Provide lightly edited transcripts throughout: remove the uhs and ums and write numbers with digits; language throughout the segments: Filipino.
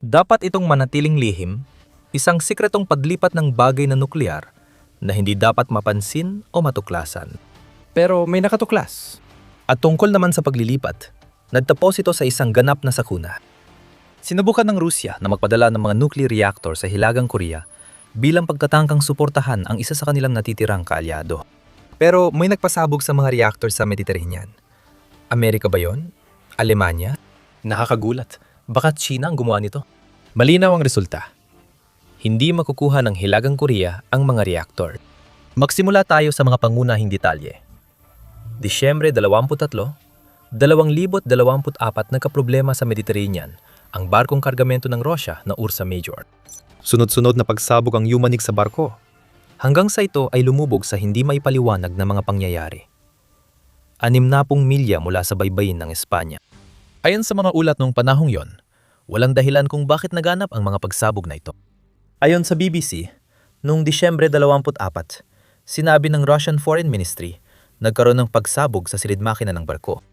Dapat itong manatiling lihim, isang sikretong paglipat ng bagay na nuklear na hindi dapat mapansin o matuklasan. Pero may nakatuklas. At tungkol naman sa paglilipat, nagtapos ito sa isang ganap na sakuna. Sinubukan ng Rusya na magpadala ng mga nuclear reactor sa Hilagang Korea bilang pagtatangkang suportahan ang isa sa kanilang natitirang kaalyado. Pero may nagpasabog sa mga reactor sa Mediterranean. Amerika ba yon? Alemanya? Nakakagulat. Baka China ang gumawa nito. Malinaw ang resulta. Hindi makukuha ng Hilagang Korea ang mga reactor. Magsimula tayo sa mga pangunahing detalye. Disyembre 23, 2024 nagkaproblema sa Mediterranean ang barkong kargamento ng Russia na Ursa Major. Sunod-sunod na pagsabog ang yumanig sa barko. Hanggang sa ito ay lumubog sa hindi maipaliwanag na mga pangyayari. 60 milya mula sa baybayin ng Espanya. Ayon sa mga ulat noong panahong yon, walang dahilan kung bakit naganap ang mga pagsabog na ito. Ayon sa BBC, noong Disyembre 24, sinabi ng Russian Foreign Ministry, nagkaroon ng pagsabog sa silid makina ng barko.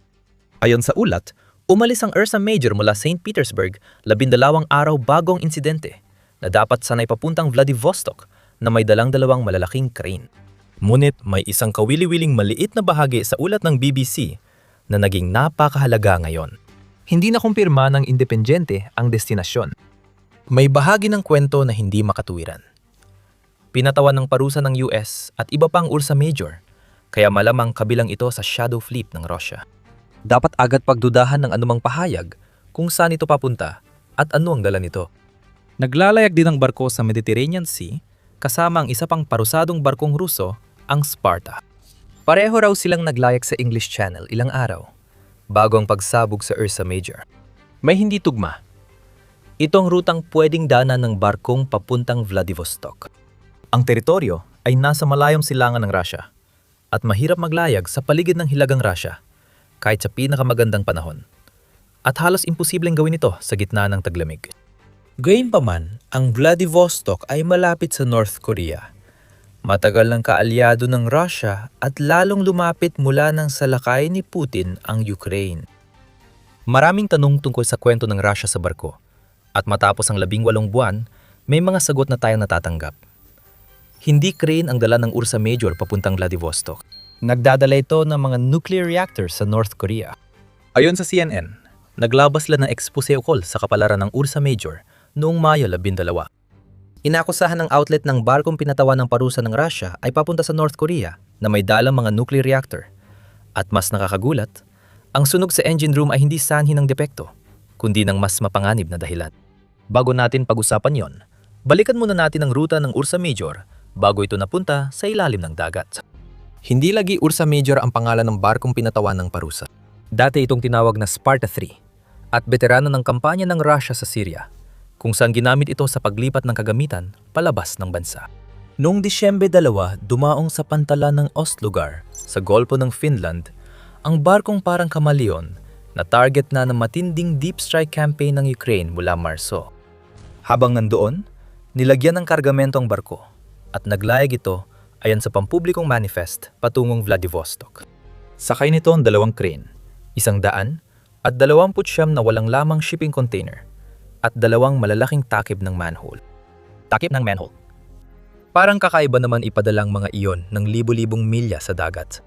Ayon sa ulat, umalis ang Ursa Major mula St. Petersburg 12 araw bago ang insidente na dapat sanay papuntang Vladivostok na may dalang dalawang malalaking crane. Ngunit may isang kawili-wiling maliit na bahagi sa ulat ng BBC na naging napakahalaga ngayon. Hindi na kumpirma ng independyente ang destinasyon. May bahagi ng kwento na hindi makatuwiran. Pinatawan ng parusa ng US at iba pang Ursa Major, kaya malamang kabilang ito sa shadow fleet ng Russia. Dapat agad pagdudahan ng anumang pahayag kung saan ito papunta at ano ang dala nito. Naglalayag din ang barko sa Mediterranean Sea kasama ang isa pang parusadong barkong Ruso, ang Sparta. Pareho raw silang naglayag sa English Channel ilang araw bago ang pagsabog sa Ursa Major. May hindi tugma. Ito ang rutang pwedeng daanan ng barkong papuntang Vladivostok. Ang teritoryo ay nasa malayong silangan ng Russia at mahirap maglayag sa paligid ng Hilagang Russia kahit sa pinakamagandang panahon. At halos imposibleng gawin ito sa gitna ng taglamig. Gayunpaman, ang Vladivostok ay malapit sa North Korea. Matagal ng kaalyado ng Russia at lalong lumapit mula nang salakay ni Putin ang Ukraine. Maraming tanong tungkol sa kwento ng Russia sa barko. At matapos ang 18 buwan, may mga sagot na tayong natatanggap. Hindi crane ang dala ng Ursa Major papuntang Vladivostok. Nagdadala ito ng mga nuclear reactors sa North Korea. Ayon sa CNN, naglabas sila ng expose ukol sa kapalaran ng Ursa Major noong Mayo 12. Inakusahan ng outlet ng barkong pinatawan ng parusa ng Russia ay papunta sa North Korea na may dalang mga nuclear reactor. At mas nakakagulat, ang sunog sa engine room ay hindi sanhi ng depekto, kundi ng mas mapanganib na dahilan. Bago natin pag-usapan yon, balikan muna natin ang ruta ng Ursa Major bago ito napunta sa ilalim ng dagat. Hindi lagi Ursa Major ang pangalan ng barkong pinatawan ng parusa. Dati itong tinawag na Sparta III at veterano ng kampanya ng Russia sa Syria, kung saan ginamit ito sa paglipat ng kagamitan palabas ng bansa. Noong Disyembre 2, dumaong sa pantalan ng Ostlugar sa Golpo ng Finland, ang barkong parang kamaleon na target na ng matinding deep strike campaign ng Ukraine mula Marso. Habang nandoon, nilagyan ng kargamento ang barko at naglayag ito ayon sa pampublikong manifest patungong Vladivostok. Sakay nito ang 2 crane, 100 at 29 na walang lamang shipping container at 2 malalaking takip ng manhole. Takip ng manhole. Parang kakaiba naman ipadalang mga iyon ng libo-libong milya sa dagat.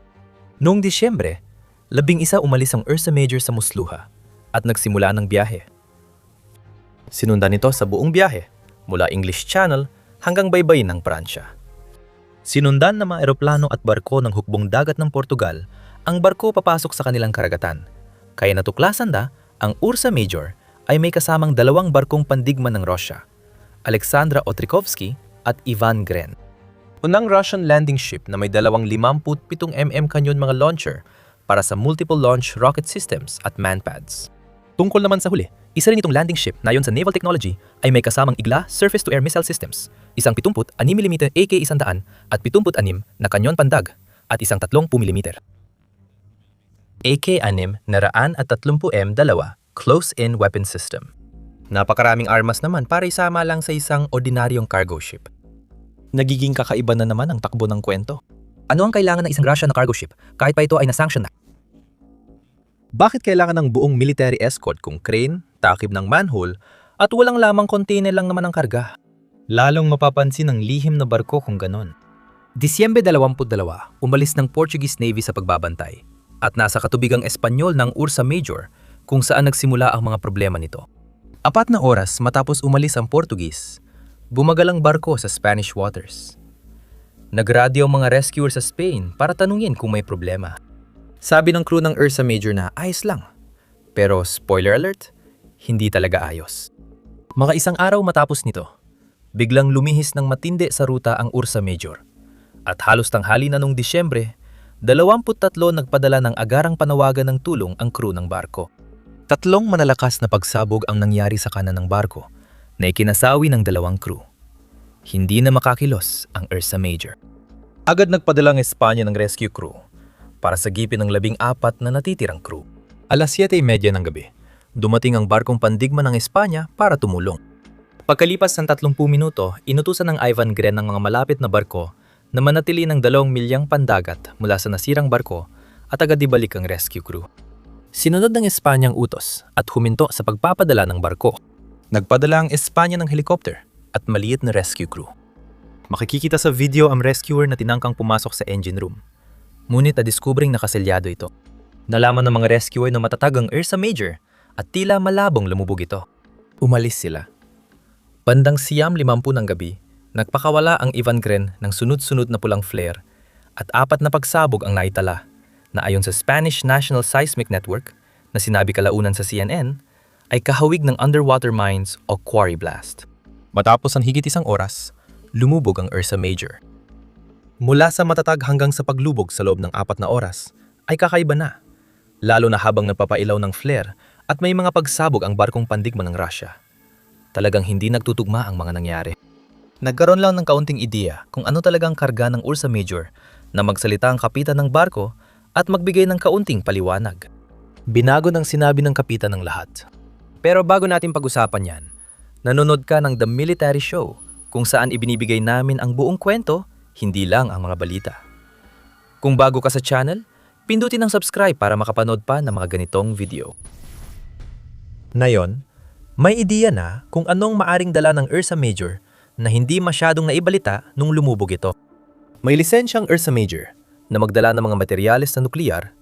Noong Disyembre, 11 umalis ang Ursa Major sa Musluha at nagsimula ng biyahe. Sinundan ito sa buong biyahe mula English Channel hanggang baybayin ng Pransya. Sinundan ng mga eroplano at barko ng hukbong dagat ng Portugal ang barko papasok sa kanilang karagatan. Kaya natuklasan na ang Ursa Major ay may kasamang 2 barkong pandigma ng Russia, Alexandra Otrikovsky at Ivan Gren. Unang Russian landing ship na may 57mm kanyon mga launcher para sa multiple launch rocket systems at manpads. Tungkol naman sa huli, isa rin itong landing ship na ayon sa naval technology ay may kasamang igla surface-to-air missile systems, isang 76mm AK-100 at 76 na kanyon pandag at isang 30mm. AK-6 na 130M2 close-in weapon system. Napakaraming armas naman para isama lang sa isang ordinaryong cargo ship. Nagiging kakaiba na naman ang takbo ng kwento. Ano ang kailangan ng isang Russian na cargo ship kahit pa ito ay na-sanction na? Bakit kailangan ng buong military escort kung crane, takip ng manhole, At walang lamang container lang naman ang karga. Lalong mapapansin ang lihim na barko kung ganon. Disyembre 22, umalis ng Portuguese Navy sa pagbabantay at nasa katubigang Espanyol ng Ursa Major kung saan nagsimula ang mga problema nito. 4 na oras matapos umalis ang Portuguese, bumagal ang barko sa Spanish waters. Nagradyo ang mga rescuer sa Spain para tanungin kung may problema. Sabi ng crew ng Ursa Major na ayos lang. Pero spoiler alert, hindi talaga ayos. Mga isang araw matapos nito, biglang lumihis ng matindi sa ruta ang Ursa Major. At halos tanghali na noong Disyembre, 23 nagpadala ng agarang panawagan ng tulong ang crew ng barko. 3 manalakas na pagsabog ang nangyari sa kanan ng barko na ikinasawi ng 2 crew. Hindi na makakilos ang Ursa Major. Agad nagpadala ang Espanya ng rescue crew para sagipin ang 14 na natitirang crew. Alas 7:30 ng gabi, dumating ang barkong pandigma ng Espanya para tumulong. Pagkalipas ng 30 minuto, inutusan ng Ivan Gren ng mga malapit na barko na manatili ng 2 milyang pandagat mula sa nasirang barko at agad ibalik ang rescue crew. Sinunod ng Espanya ang utos at huminto sa pagpapadala ng barko. Nagpadala ang Espanya ng helicopter at maliit na rescue crew. Makikita sa video ang rescuer na tinangkang pumasok sa engine room. Ngunit na-diskubring nakaselyado ito. Nalaman ng mga rescuer na matatag ang Ursa Major at tila malabong lumubog ito. Umalis sila. Bandang 9:50 ng gabi, nagpakawala ang Ivan Gren ng sunod-sunod na pulang flare at 4 na pagsabog ang naitala na ayon sa Spanish National Seismic Network na sinabi kalaunan sa CNN ay kahawig ng underwater mines o quarry blast. Matapos ang higit 1 oras, lumubog ang Ursa Major. Mula sa matatag hanggang sa paglubog sa loob ng 4 na oras ay kakaiba na, lalo na habang nagpapailaw ng flare at may mga pagsabog ang barkong pandigma ng Russia. Talagang hindi nagtutugma ang mga nangyari. Nagkaroon lang ng kaunting ideya kung ano talagang karga ng Ursa Major na magsalita ang kapitan ng barko at magbigay ng kaunting paliwanag. Binago ng sinabi ng kapitan ng lahat. Pero bago natin pag-usapan yan, nanonood ka ng The Military Show kung saan ibinibigay namin ang buong kwento, hindi lang ang mga balita. Kung bago ka sa channel, pindutin ang subscribe para makapanood pa ng mga ganitong video. Ngayon, may ideya na kung anong maaring dala ng Ursa Major na hindi masyadong naibalita nung lumubog ito. May lisensyang Ursa Major na magdala ng mga materyales na nukleyar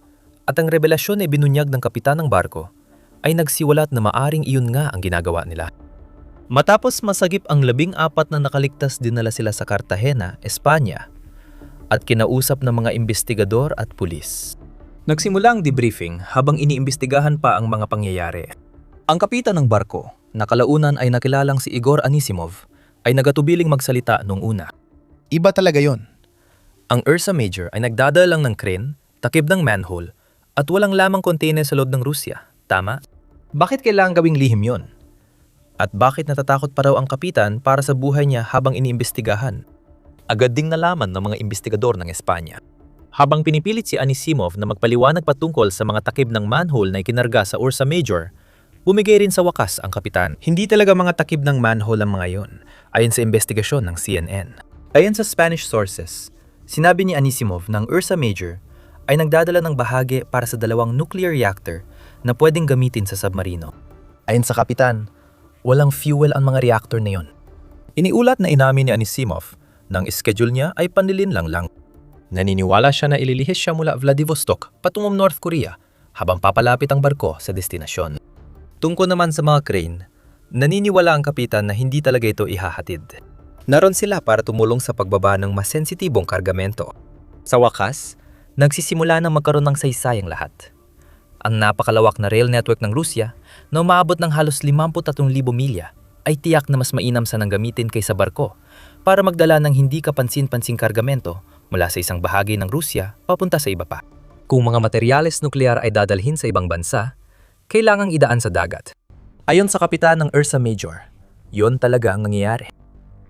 at ang revelasyon na binunyag ng kapitan ng barko ay nagsiwalat na maaring iyon nga ang ginagawa nila. Matapos masagip ang 14 na nakaligtas, dinala sila sa Cartagena, Espanya at kinausap ng mga investigador at pulis. Nagsimula ang debriefing habang iniimbestigahan pa ang mga pangyayari. Ang kapitan ng barko, na kalaunan ay nakilalang si Igor Anisimov, ay nagatubiling magsalita noong una. Iba talaga yon. Ang Ursa Major ay nagdadala lang ng crane, takip ng manhole, at walang lamang container sa loob ng Rusya. Tama? Bakit kailangang gawing lihim yon? At bakit natatakot pa raw ang kapitan para sa buhay niya habang iniimbestigahan? Agad ding nalaman ng mga investigador ng Espanya. Habang pinipilit si Anisimov na magpaliwanag patungkol sa mga takip ng manhole na ikinarga sa Ursa Major, bumigay rin sa wakas ang kapitan. Hindi talaga mga takip ng manhole ang mga yon, ayon sa investigasyon ng CNN. Ayon sa Spanish sources, sinabi ni Anisimov ng Ursa Major ay nagdadala ng bahagi para sa 2 nuclear reactor na pwedeng gamitin sa submarino. Ayon sa kapitan, walang fuel ang mga reactor na yon. Iniulat na inamin ni Anisimov na ang schedule niya ay panlilinlang lang. Naniniwala siya na ililihis siya mula Vladivostok patungong North Korea habang papalapit ang barko sa destinasyon. Tungkol naman sa mga crane, naniniwala ang kapitan na hindi talaga ito ihahatid. Naroon sila para tumulong sa pagbaba ng mas sensitibong kargamento. Sa wakas, nagsisimula na magkaroon ng saysay ang lahat. Ang napakalawak na rail network ng Rusya na umaabot ng halos 53,000 milya ay tiyak na mas mainam sanang gamitin kaysa barko para magdala ng hindi kapansin-pansing kargamento mula sa isang bahagi ng Rusya papunta sa iba pa. Kung mga materyales nuklear ay dadalhin sa ibang bansa, kailangang idaan sa dagat. Ayon sa kapitan ng Ursa Major, yon talaga ang nangyayari.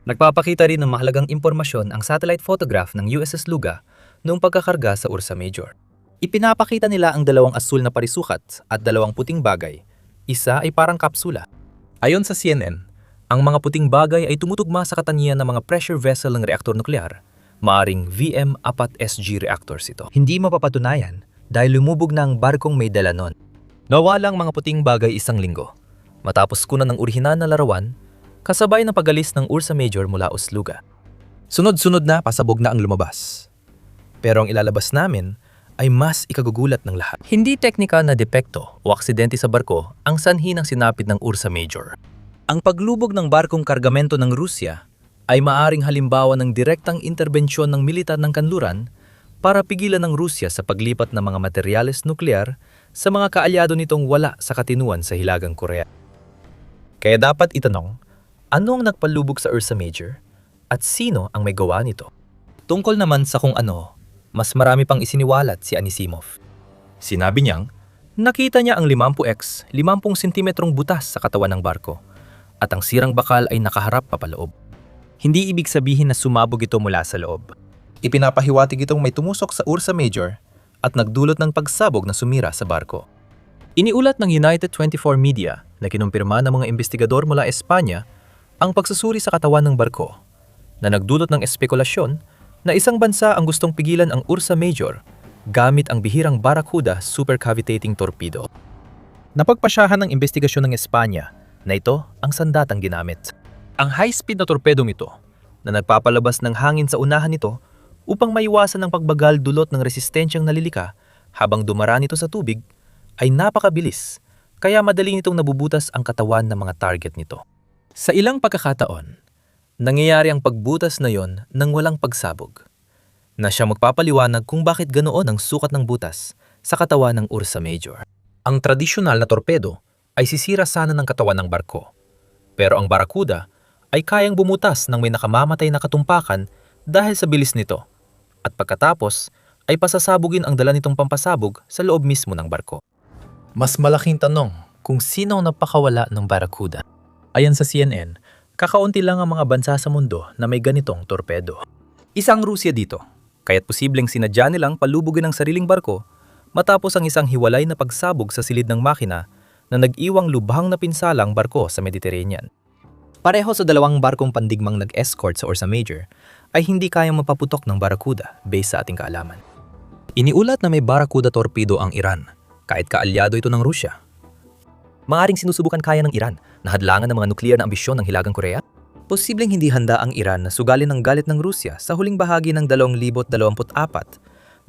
Nagpapakita rin ng mahalagang impormasyon ang satellite photograph ng USS Luga noong pagkakarga sa Ursa Major. Ipinapakita nila ang 2 asul na parisukat at 2 puting bagay. Isa ay parang kapsula. Ayon sa CNN, ang mga puting bagay ay tumutugma sa katangian ng mga pressure vessel ng reaktor nuklear. Maaring VM-4SG reactors ito. Hindi mapapatunayan dahil lumubog na ang barkong may dala nun. Nawalang mga puting bagay 1 linggo. matapos kunan ng orihinal na larawan, kasabay ng pag-alis ng Ursa Major mula Osluga. Sunod-sunod na pasabog na ang lumabas. Pero ang ilalabas namin ay mas ikagugulat ng lahat. Hindi teknikal na depekto o aksidente sa barko ang sanhi ng sinapit ng Ursa Major. Ang paglubog ng barkong kargamento ng Rusya ay maaring halimbawa ng direktang interbensyon ng militar ng kanluran para pigilan ng Rusya sa paglipat ng mga materyales nuklear sa mga kaalyado nitong wala sa katinuan sa Hilagang Korea. Kaya dapat itanong, ano ang nagpalubog sa Ursa Major at sino ang may gawa nito? Tungkol naman sa kung ano, mas marami pang isiniwalat si Anisimov. Sinabi niyang, nakita niya ang 50x 50 sentimetrong butas sa katawan ng barko at ang sirang bakal ay nakaharap papaloob. Hindi ibig sabihin na sumabog ito mula sa loob. Ipinapahiwatig itong may tumusok sa Ursa Major at nagdulot ng pagsabog na sumira sa barko. Iniulat ng United 24 Media na kinumpirma ng mga investigador mula Espanya ang pagsusuri sa katawan ng barko na nagdulot ng espekulasyon na isang bansa ang gustong pigilan ang Ursa Major gamit ang bihirang Barracuda supercavitating torpedo. Napagpasyahan ng investigasyon ng Espanya na ito ang sandatang ginamit. Ang high-speed na torpedong ito na nagpapalabas ng hangin sa unahan nito upang maiwasan ang pagbagal dulot ng resistensyang nalilika habang dumaraan ito sa tubig ay napakabilis kaya madali nitong nabubutas ang katawan ng mga target nito. Sa ilang pagkakataon, nangyayari ang pagbutas na yon nang walang pagsabog, na siya magpapaliwanag kung bakit ganoon ang sukat ng butas sa katawan ng Ursa Major. Ang tradisyonal na torpedo ay sisira sana ng katawan ng barko, pero ang Barracuda ay kayang bumutas ng may nakamamatay na katumpakan dahil sa bilis nito, at pagkatapos ay pasasabugin ang dala nitong pampasabog sa loob mismo ng barko. Mas malaking tanong kung sino ang napakawala ng Barracuda. Ayon sa CNN, kakaunti lang ang mga bansa sa mundo na may ganitong torpedo. Isang Rusya dito, kaya't posibleng sinadya nilang palubugin ang sariling barko matapos ang isang hiwalay na pagsabog sa silid ng makina na nag-iwang lubhang na pinsalang barko sa Mediterranean. Pareho sa dalawang barkong pandigmang nag-escort sa Ursa Major, ay hindi kayang mapaputok ng Barracuda based sa ating kaalaman. Iniulat na may Barracuda torpedo ang Iran, kahit kaalyado ito ng Rusya. Maaring sinusubukan kaya ng Iran na hadlangan ng mga nuklear na ambisyon ng Hilagang Korea? Posibleng hindi handa ang Iran na sugalin ang galit ng Rusya sa huling bahagi ng 2024,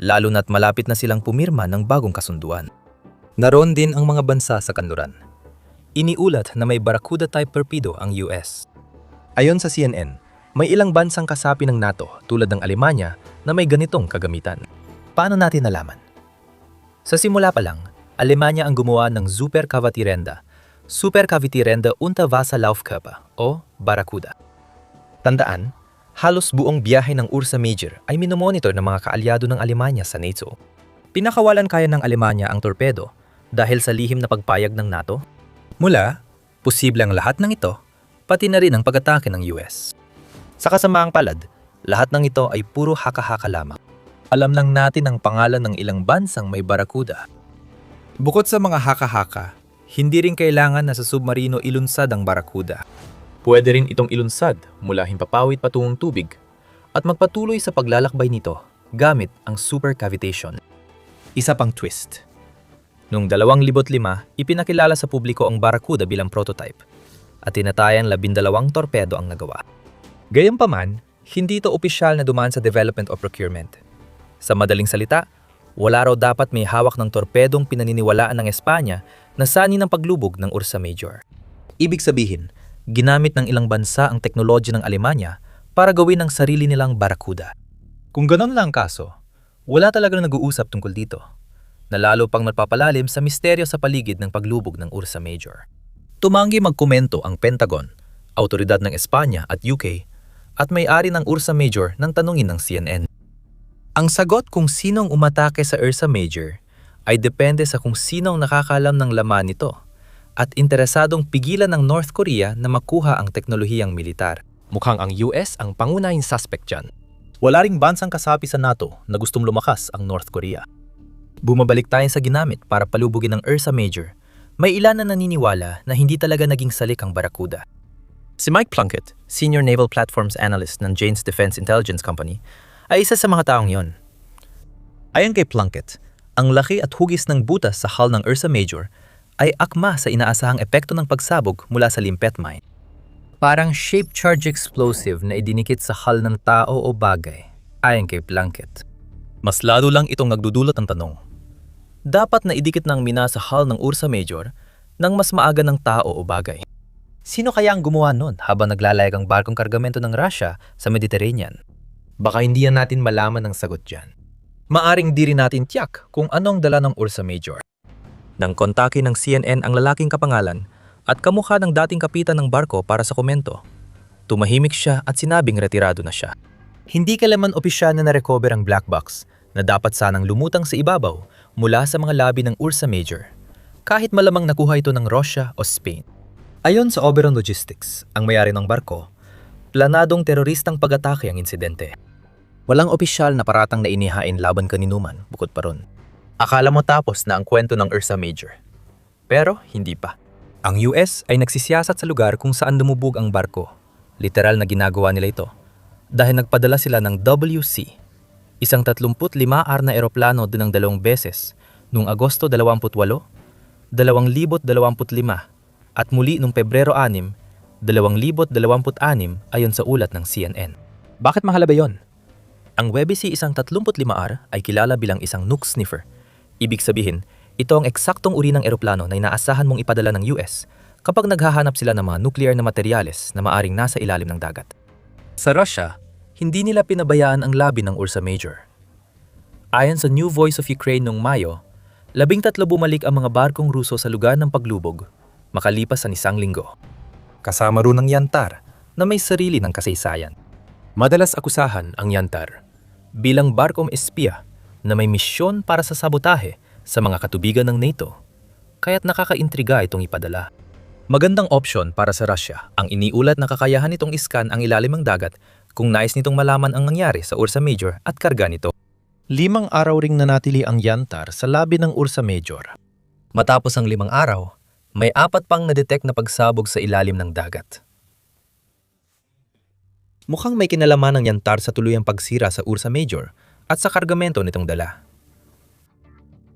lalo na't malapit na silang pumirma ng bagong kasunduan. Naroon din ang mga bansa sa kanluran. Iniulat na may Barracuda-type torpedo ang US. Ayon sa CNN, may ilang bansang kasapi ng NATO tulad ng Alemanya na may ganitong kagamitan. Paano natin nalaman? Sa simula pa lang, Alemanya ang gumawa ng Superkavitirenda unter Wasserlaufkörper o Barracuda. Tandaan, halos buong biyahe ng Ursa Major ay minomonitor ng mga kaalyado ng Alemanya sa NATO. Pinakawalan kaya ng Alemanya ang torpedo dahil sa lihim na pagpayag ng NATO? Mula, posible ang lahat ng ito, pati na rin ang pag-atake ng US. Sa kasamaang palad, lahat ng ito ay puro haka-haka lamang. Alam lang natin ang pangalan ng ilang bansang may Barracuda. Bukod sa mga haka-haka, hindi rin kailangan na sa submarino ilunsad ang Barracuda. Pwede rin itong ilunsad mula himpapawid patungong tubig at magpatuloy sa paglalakbay nito gamit ang supercavitation. Isa pang twist. Noong 2005, ipinakilala sa publiko ang Barracuda bilang prototype at tinatayang 12 torpedo ang nagawa. Gayunpaman, hindi ito opisyal na dumaan sa development o procurement. Sa madaling salita, wala raw dapat may hawak ng torpedong pinaniniwalaan ng Espanya na sani ng paglubog ng Ursa Major. Ibig sabihin, ginamit ng ilang bansa ang teknolohiya ng Alemanya para gawin ang sarili nilang Barracuda. Kung ganon lang ang kaso, wala talagang nag-uusap tungkol dito, na lalo pang napapalalim sa misteryo sa paligid ng paglubog ng Ursa Major. Tumanggi magkomento ang Pentagon, Awtoridad ng Espanya at UK, at may-ari ng Ursa Major nang tanungin ng CNN. Ang sagot kung sinong umatake sa Ursa Major ay depende sa kung sinong nakakalam ng laman nito at interesadong pigilan ng North Korea na makuha ang teknolohiyang militar. Mukhang ang US ang pangunahing suspect dyan. Wala ring bansang kasapi sa NATO na gustong lumakas ang North Korea. Bumabalik tayo sa ginamit para palubugin ng Ursa Major. May ilan na naniniwala na hindi talaga naging salik ang Barracuda. Si Mike Plunkett, Senior Naval Platforms Analyst ng Jane's Defense Intelligence Company, ay isa sa mga taong yon. Ayon kay Plunkett, ang laki at hugis ng butas sa hull ng Ursa Major ay akma sa inaasahang epekto ng pagsabog mula sa limpet mine. Parang shape charge explosive na idinikit sa hull ng tao o bagay, ayon kay Plunkett. Mas lalo lang itong nagdudulot ng tanong. Dapat na idikit ng mina sa hull ng Ursa Major nang mas maaga ng tao o bagay. Sino kaya ang gumawa nun habang naglalayag ang barkong kargamento ng Russia sa Mediterranean? Baka hindi yan natin malaman ang sagot dyan. Maaring di rin natin tiyak kung anong dala ng Ursa Major. Nang kontake ng CNN ang lalaking kapangalan at kamukha ng dating kapitan ng barko para sa komento, tumahimik siya at sinabing retirado na siya. Hindi kailanman opisyal na na-recover ang black box na dapat sanang lumutang sa ibabaw mula sa mga labi ng Ursa Major, kahit malamang nakuha ito ng Russia o Spain. Ayon sa Oberon Logistics, ang may-ari ng barko, planadong teroristang pag-atake ang insidente. Walang opisyal na paratang na inihain laban kaninuman bukod pa ron. Akala mo tapos na ang kwento ng Ursa Major. Pero hindi pa. Ang US ay nagsisiyasat sa lugar kung saan lumubog ang barko. Literal na ginagawa nila ito. Dahil nagpadala sila ng WC, isang 35R na eroplano din ng 2 beses, noong Agosto 28, 2025 at muli noong Pebrero 6, 2026 ayon sa ulat ng CNN. Bakit mahalaga yon? Ang WBC isang 35R ay kilala bilang isang nuke sniffer. Ibig sabihin, ito ang eksaktong uri ng eroplano na inaasahan mong ipadala ng US kapag naghahanap sila ng mga nuclear na materyales na maaring nasa ilalim ng dagat. Sa Russia, hindi nila pinabayaan ang labi ng Ursa Major. Ayon sa New Voice of Ukraine noong Mayo, 13 bumalik ang mga barkong Ruso sa lugar ng paglubog makalipas sa 1 linggo. Kasama rin ang Yantar na may sarili ng kasaysayan. Madalas akusahan ang Yantar bilang barkong espiya na may misyon para sa sabotahe sa mga katubigan ng NATO, kaya't nakakaintriga itong ipadala. Magandang opsyon para sa Russia ang iniulat na kakayahan nitong iskan ang ilalim ng dagat kung nais nitong malaman ang nangyari sa Ursa Major at karga nito. 5 araw ring nanatili ang Yantar sa labi ng Ursa Major. Matapos ang 5 araw, may 4 pang na-detect na pagsabog sa ilalim ng dagat. Mukhang may kinalaman ng Yantar sa tuluyang pagsira sa Ursa Major at sa kargamento nitong dala.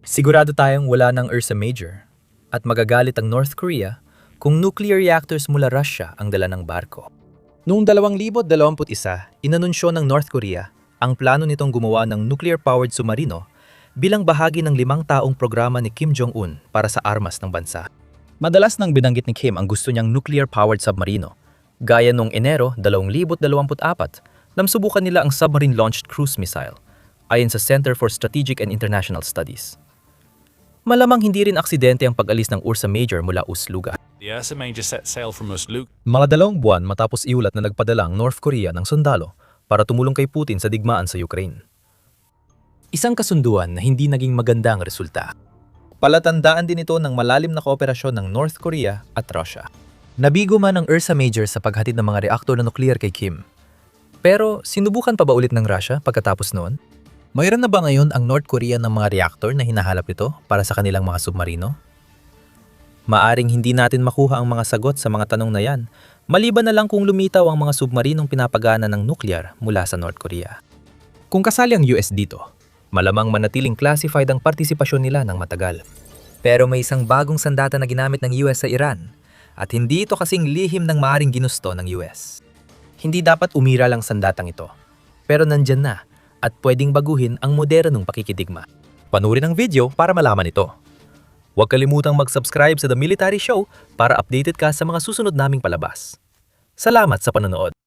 Sigurado tayong wala ng Ursa Major at magagalit ang North Korea kung nuclear reactors mula Russia ang dala ng barko. Noong 2021, inanunsyo ng North Korea ang plano nitong gumawa ng nuclear-powered submarino bilang bahagi ng 5 taong programa ni Kim Jong-un para sa armas ng bansa. Madalas nang binanggit ni Kim ang gusto niyang nuclear-powered submarino, gaya noong Enero 2024 nang subukan nila ang submarine-launched cruise missile, ayon sa Center for Strategic and International Studies. Malamang hindi rin aksidente ang pag-alis ng Ursa Major mula Ust-Luga. The Ursa Major set sail from Ust-Luga. Mga 2 buwan matapos iulat na nagpadala ang North Korea ng sundalo para tumulong kay Putin sa digmaan sa Ukraine. Isang kasunduan na hindi naging maganda ang resulta. Palatandaan din ito ng malalim na kooperasyon ng North Korea at Russia. Nabigo man ang Ursa Major sa paghatid ng mga reaktor na nuklear kay Kim. Pero sinubukan pa ba ulit ng Russia pagkatapos noon? Mayroon na ba ngayon ang North Korea ng mga reaktor na hinahalap nito para sa kanilang mga submarino? Maaring hindi natin makuha ang mga sagot sa mga tanong na yan, maliban na lang kung lumitaw ang mga submarinong pinapagana ng nuklear mula sa North Korea. Kung kasali ang US dito, malamang manatiling classified ang partisipasyon nila ng matagal. Pero may isang bagong sandata na ginamit ng US sa Iran, at hindi ito kasing lihim ng maaring ginusto ng US. Hindi dapat umira lang sandatang ito, pero nandyan na at pwedeng baguhin ang modernong pakikidigma. Panurin ang video para malaman ito. Huwag kalimutang mag-subscribe sa The Military Show para updated ka sa mga susunod naming palabas. Salamat sa panonood!